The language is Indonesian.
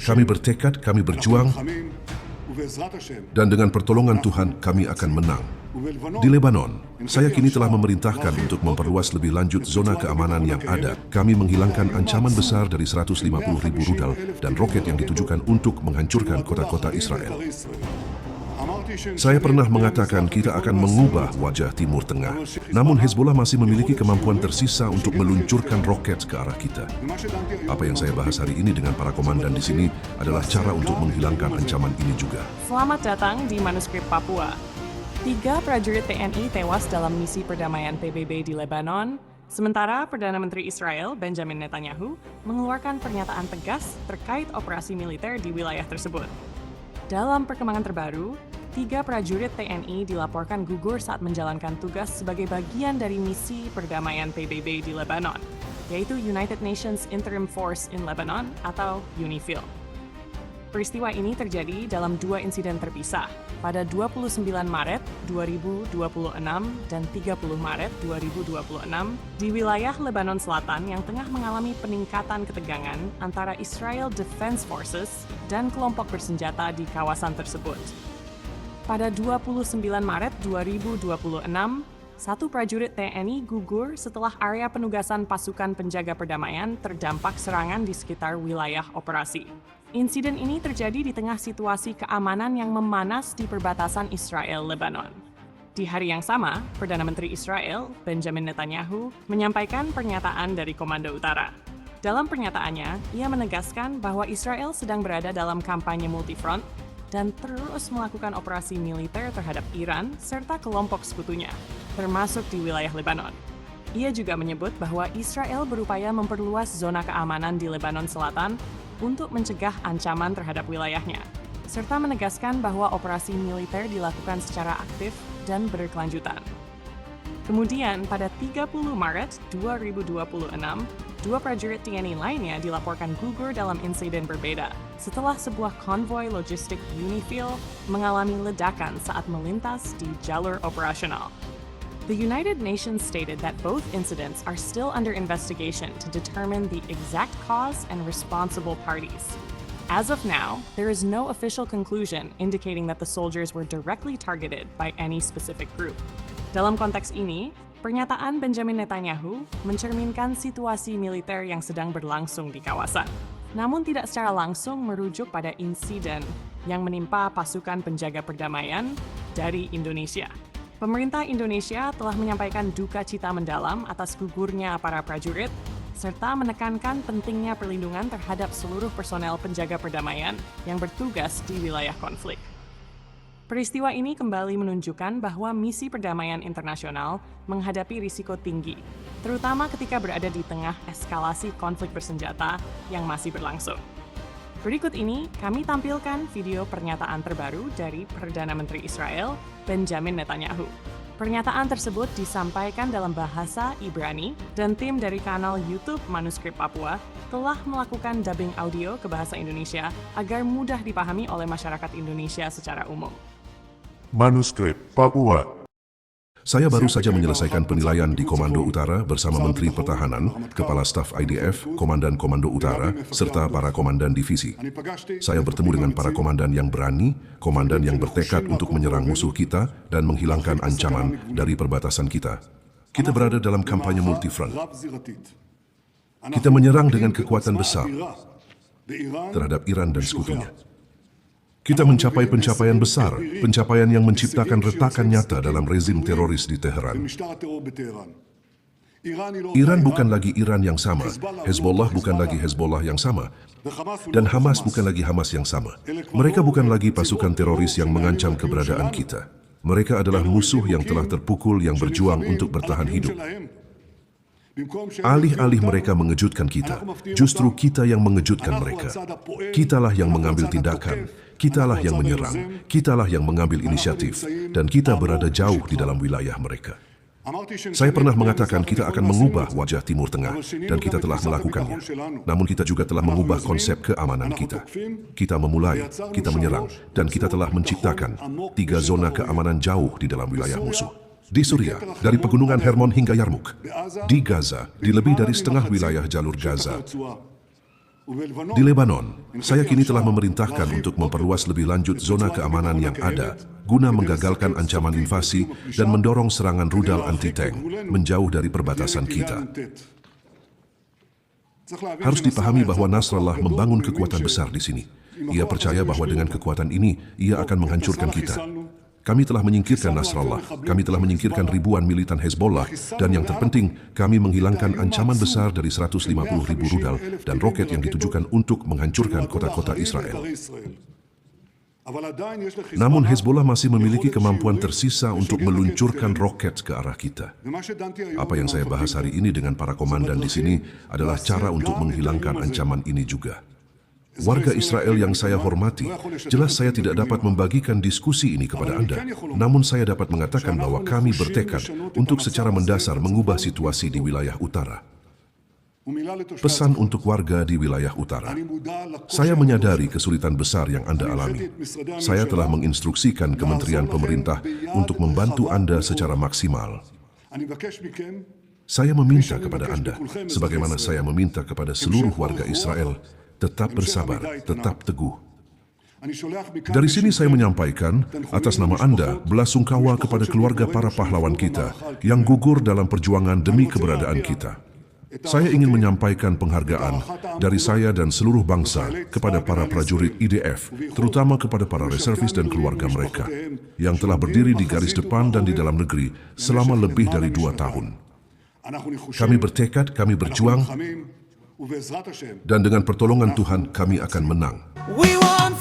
Kami bertekad, kami berjuang, dan dengan pertolongan Tuhan kami akan menang. Di Lebanon, saya kini telah memerintahkan untuk memperluas lebih lanjut zona keamanan yang ada. Kami menghilangkan ancaman besar dari 150.000 rudal dan roket yang ditujukan untuk menghancurkan kota-kota Israel. Saya pernah mengatakan kita akan mengubah wajah Timur Tengah. Namun Hezbollah masih memiliki kemampuan tersisa untuk meluncurkan roket ke arah kita. Apa yang saya bahas hari ini dengan para komandan di sini adalah cara untuk menghilangkan ancaman ini juga. Selamat datang di Manuskrip Papua. 3 prajurit TNI tewas dalam misi perdamaian PBB di Lebanon, sementara Perdana Menteri Israel Benjamin Netanyahu mengeluarkan pernyataan tegas terkait operasi militer di wilayah tersebut. Dalam perkembangan terbaru, 3 prajurit TNI dilaporkan gugur saat menjalankan tugas sebagai bagian dari misi perdamaian PBB di Lebanon, yaitu United Nations Interim Force in Lebanon atau UNIFIL. Peristiwa ini terjadi dalam 2 insiden terpisah, pada 29 Maret 2026 dan 30 Maret 2026 di wilayah Lebanon Selatan yang tengah mengalami peningkatan ketegangan antara Israel Defense Forces dan kelompok bersenjata di kawasan tersebut. Pada 29 Maret 2026, 1 prajurit TNI gugur setelah area penugasan pasukan penjaga perdamaian terdampak serangan di sekitar wilayah operasi. Insiden ini terjadi di tengah situasi keamanan yang memanas di perbatasan Israel-Lebanon. Di hari yang sama, Perdana Menteri Israel, Benjamin Netanyahu, menyampaikan pernyataan dari Komando Utara. Dalam pernyataannya, ia menegaskan bahwa Israel sedang berada dalam kampanye multifront dan terus melakukan operasi militer terhadap Iran serta kelompok sekutunya, termasuk di wilayah Lebanon. Ia juga menyebut bahwa Israel berupaya memperluas zona keamanan di Lebanon Selatan untuk mencegah ancaman terhadap wilayahnya, serta menegaskan bahwa operasi militer dilakukan secara aktif dan berkelanjutan. Kemudian, pada 30 Maret 2026, 2 prajurit TNI lainnya dilaporkan gugur dalam insiden berbeda setelah sebuah konvoi logistik UNIFIL mengalami ledakan saat melintas di jalur operasional. The United Nations stated that both incidents are still under investigation to determine the exact cause and responsible parties. As of now, there is no official conclusion indicating that the soldiers were directly targeted by any specific group. Dalam konteks ini, pernyataan Benjamin Netanyahu mencerminkan situasi militer yang sedang berlangsung di kawasan, namun tidak secara langsung merujuk pada insiden yang menimpa pasukan penjaga perdamaian dari Indonesia. Pemerintah Indonesia telah menyampaikan duka cita mendalam atas gugurnya para prajurit, serta menekankan pentingnya perlindungan terhadap seluruh personel penjaga perdamaian yang bertugas di wilayah konflik. Peristiwa ini kembali menunjukkan bahwa misi perdamaian internasional menghadapi risiko tinggi, terutama ketika berada di tengah eskalasi konflik bersenjata yang masih berlangsung. Berikut ini, kami tampilkan video pernyataan terbaru dari Perdana Menteri Israel, Benjamin Netanyahu. Pernyataan tersebut disampaikan dalam bahasa Ibrani, dan tim dari kanal YouTube Manuskrip Papua telah melakukan dubbing audio ke bahasa Indonesia agar mudah dipahami oleh masyarakat Indonesia secara umum. Manuskrip Papua. Saya baru saja menyelesaikan penilaian di Komando Utara bersama Menteri Pertahanan, Kepala Staf IDF, Komandan Komando Utara, serta para komandan divisi. Saya bertemu dengan para komandan yang berani, komandan yang bertekad untuk menyerang musuh kita dan menghilangkan ancaman dari perbatasan kita. Kita berada dalam kampanye multifront. Kita menyerang dengan kekuatan besar terhadap Iran dan sekutunya. Kita mencapai pencapaian besar, pencapaian yang menciptakan retakan nyata dalam rezim teroris di Teheran. Iran bukan lagi Iran yang sama, Hezbollah bukan lagi Hezbollah yang sama, dan Hamas bukan lagi Hamas yang sama. Mereka bukan lagi pasukan teroris yang mengancam keberadaan kita. Mereka adalah musuh yang telah terpukul yang berjuang untuk bertahan hidup. Alih-alih mereka mengejutkan kita, justru kita yang mengejutkan mereka. Kitalah yang mengambil tindakan, kitalah yang menyerang, kitalah yang mengambil inisiatif, dan kita berada jauh di dalam wilayah mereka. Saya pernah mengatakan kita akan mengubah wajah Timur Tengah, dan kita telah melakukannya. Namun kita juga telah mengubah konsep keamanan kita. Kita memulai, kita menyerang, dan kita telah menciptakan 3 zona keamanan jauh di dalam wilayah musuh. Di Suriah, dari pegunungan Hermon hingga Yarmuk. Di Gaza, di lebih dari setengah wilayah jalur Gaza. Di Lebanon, saya kini telah memerintahkan untuk memperluas lebih lanjut zona keamanan yang ada guna menggagalkan ancaman invasi dan mendorong serangan rudal anti-tank menjauh dari perbatasan kita. Harus dipahami bahwa Nasrallah membangun kekuatan besar di sini. Ia percaya bahwa dengan kekuatan ini, ia akan menghancurkan kita. Kami telah menyingkirkan Nasrallah, kami telah menyingkirkan ribuan militan Hezbollah, dan yang terpenting, kami menghilangkan ancaman besar dari 150.000 rudal dan roket yang ditujukan untuk menghancurkan kota-kota Israel. Namun Hezbollah masih memiliki kemampuan tersisa untuk meluncurkan roket ke arah kita. Apa yang saya bahas hari ini dengan para komandan di sini adalah cara untuk menghilangkan ancaman ini juga. Warga Israel yang saya hormati, jelas saya tidak dapat membagikan diskusi ini kepada Anda. Namun saya dapat mengatakan bahwa kami bertekad untuk secara mendasar mengubah situasi di wilayah utara. Pesan untuk warga di wilayah utara. Saya menyadari kesulitan besar yang Anda alami. Saya telah menginstruksikan kementerian pemerintah untuk membantu Anda secara maksimal. Saya meminta kepada Anda, sebagaimana saya meminta kepada seluruh warga Israel, tetap bersabar, tetap teguh. Dari sini saya menyampaikan, atas nama Anda, belasungkawa kepada keluarga para pahlawan kita yang gugur dalam perjuangan demi keberadaan kita. Saya ingin menyampaikan penghargaan dari saya dan seluruh bangsa kepada para prajurit IDF, terutama kepada para reservis dan keluarga mereka, yang telah berdiri di garis depan dan di dalam negeri selama lebih dari 2 tahun. Kami bertekad, kami berjuang, dan dengan pertolongan Tuhan kami akan menang. We want